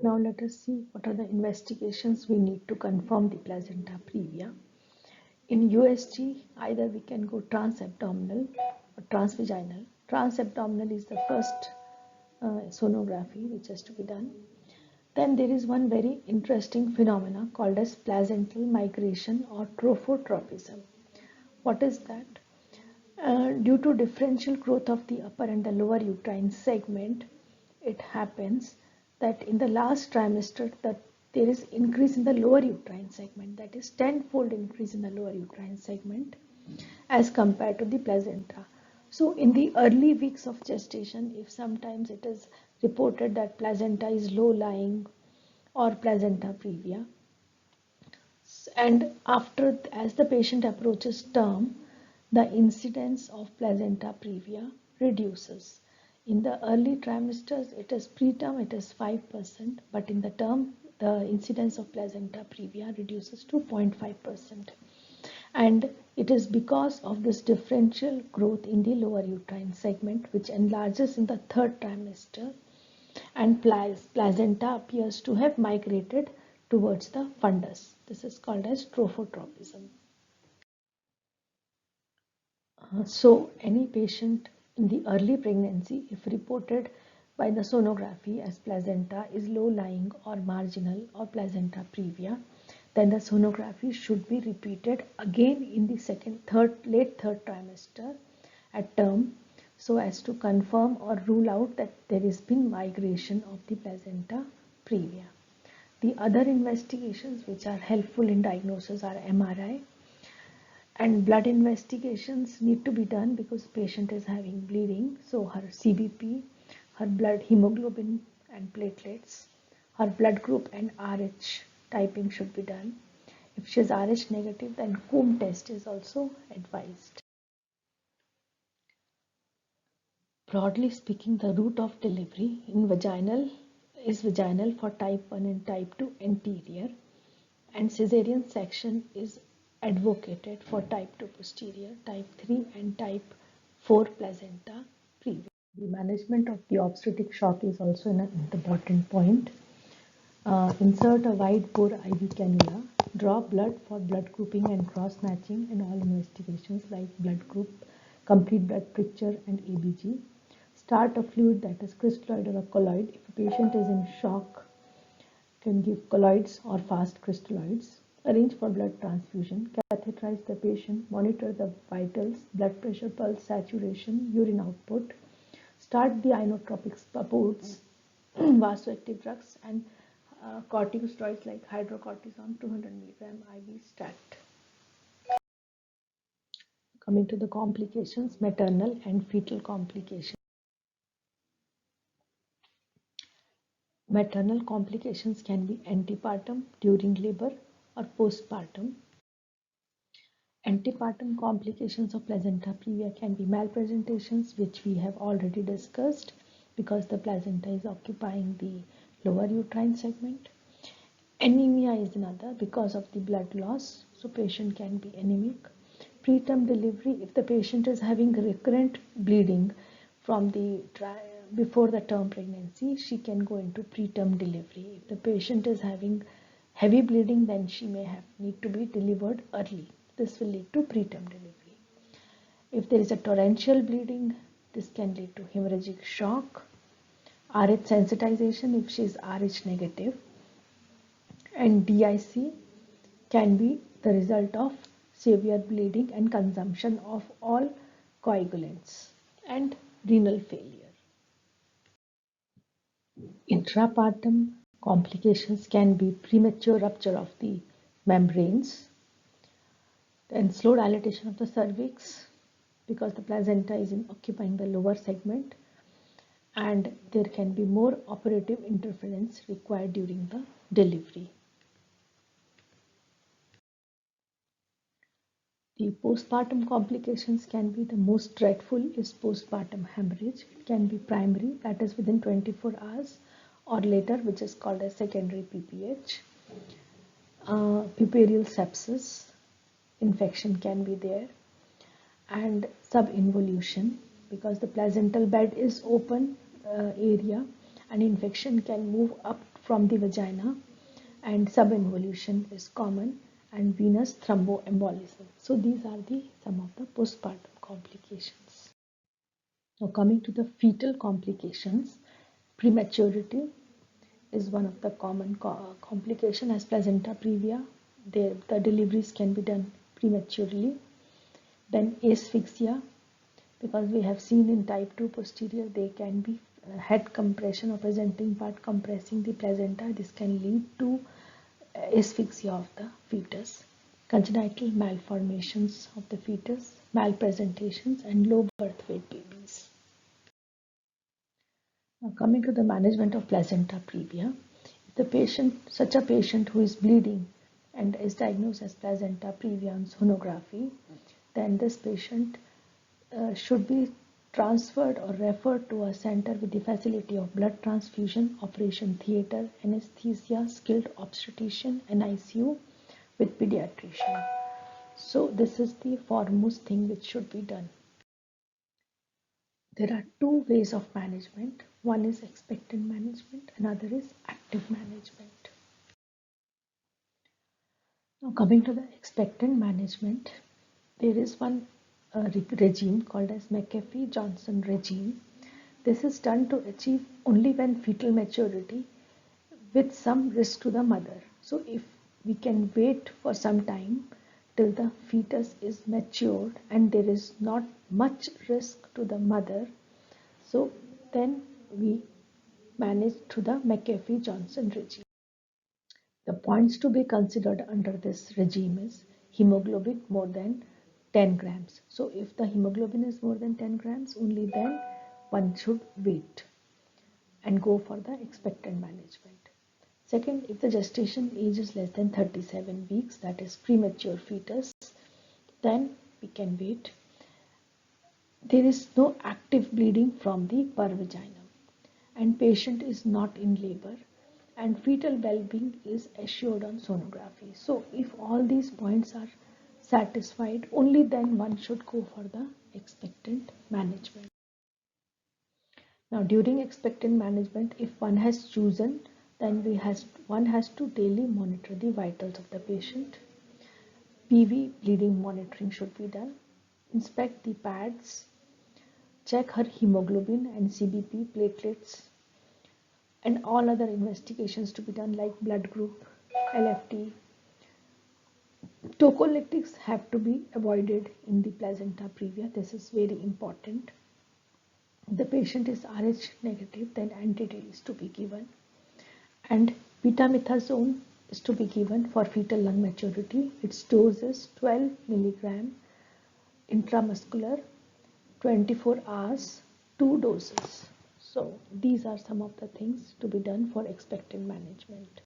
Now let us see what are the investigations we need to confirm the placenta previa. In USG, either we can go transabdominal or transvaginal. Transabdominal is the first sonography which has to be done. Then there is one very interesting phenomena called as placental migration or trophotropism. What is that? Due to differential growth of the upper and the lower uterine segment, it happens that in the last trimester that there is increase in the lower uterine segment, that is tenfold increase in the lower uterine segment as compared to the placenta. So in the early weeks of gestation, if sometimes it is reported that placenta is low lying or placenta previa, and after as the patient approaches term, the incidence of placenta previa reduces. In the early trimesters, it is preterm, it is 5%, but in the term, the incidence of placenta previa reduces to 0.5%. And it is because of this differential growth in the lower uterine segment, which enlarges in the third trimester, and placenta appears to have migrated towards the fundus. This is called as trophotropism. So any patient in the early pregnancy, if reported by the sonography as placenta is low lying or marginal or placenta previa, then the sonography should be repeated again in the late third trimester at term, so as to confirm or rule out that there has been migration of the placenta previa. The other investigations which are helpful in diagnosis are MRI, and blood investigations need to be done because patient is having bleeding. So her CBP, her blood hemoglobin and platelets, her blood group and RH typing should be done. If she is RH negative, then Coombs test is also advised. Broadly speaking, the route of delivery in vaginal is vaginal for type 1 and type 2 anterior, and cesarean section is advocated for type 2 posterior, type 3 and type 4 placenta previa. The management of the obstetric shock is also an important point. Insert a wide bore IV cannula, draw blood for blood grouping and cross matching in all investigations like blood group, complete blood picture and ABG. Start a fluid that is crystalloid or a colloid. If a patient is in shock, can give colloids or fast crystalloids. Arrange for blood transfusion. Catheterize the patient. Monitor the vitals, blood pressure, pulse, saturation, urine output. Start the inotropic supports, vasoactive drugs, and corticosteroids like hydrocortisone 200 mg IV stat. Coming to the complications, maternal and fetal complications. Maternal complications can be antepartum, during labor, or postpartum. Antepartum complications of placenta previa can be malpresentations, which we have already discussed because the placenta is occupying the lower uterine segment. Anemia is another because of the blood loss, so patient can be anemic. Preterm delivery, if the patient is having recurrent bleeding from the before the term pregnancy, she can go into preterm delivery. If the patient is having heavy bleeding, then she may need to be delivered early. This will lead to preterm delivery. If there is a torrential bleeding, this can lead to hemorrhagic shock. RH sensitization if she is RH negative, and DIC can be the result of severe bleeding and consumption of all coagulants and renal failure. Intrapartum complications can be premature rupture of the membranes, then slow dilatation of the cervix because the placenta is occupying the lower segment, and there can be more operative interference required during the delivery. The postpartum complications can be the most dreadful is postpartum hemorrhage. It can be primary, that is within 24 hours, or later, which is called as secondary PPH. Puerperal sepsis, infection can be there, and subinvolution because the placental bed is open area and infection can move up from the vagina, and subinvolution is common, and venous thromboembolism. So these are some of the postpartum complications. Now coming to the fetal complications, prematurity is one of the common complication as placenta previa. The deliveries can be done prematurely. Then asphyxia, because we have seen in type 2 posterior there can be head compression or presenting part compressing the placenta. This can lead to asphyxia of the fetus. Congenital malformations of the fetus, malpresentations, and low birth weight babies. Now coming to the management of placenta previa, such a patient who is bleeding and is diagnosed as placenta previa on sonography, then this patient should be transferred or referred to a center with the facility of blood transfusion, operation theatre, anesthesia, skilled obstetrician, and ICU with pediatrician. So this is the foremost thing which should be done. There are two ways of management. One is expectant management, another is active management. Now coming to the expectant management, there is one regime called as McAfee-Johnson regime. This is done to achieve only when fetal maturity with some risk to the mother. So if we can wait for some time till the fetus is matured and there is not much risk to the mother, so then we manage through the McAfee-Johnson regime. The points to be considered under this regime is hemoglobin more than 10 grams. So if the hemoglobin is more than 10 grams, only then one should wait and go for the expectant management. Second, if the gestation age is less than 37 weeks, that is premature fetus, then we can wait. There is no active bleeding from the pervagina and patient is not in labor and fetal well-being is assured on sonography. So if all these points are satisfied, only then one should go for the expectant management. Now during expectant management, if one has chosen, then one has to daily monitor the vitals of the patient. PV bleeding monitoring should be done. Inspect the pads. Check her hemoglobin and CBP platelets and all other investigations to be done like blood group, LFT. Tocolytics have to be avoided in the placenta previa. This is very important. If the patient is Rh negative, then anti-D is to be given. And betamethasone is to be given for fetal lung maturity. Its dose is 12 milligram intramuscular, 24 hours, 2 doses. So these are some of the things to be done for expectant management.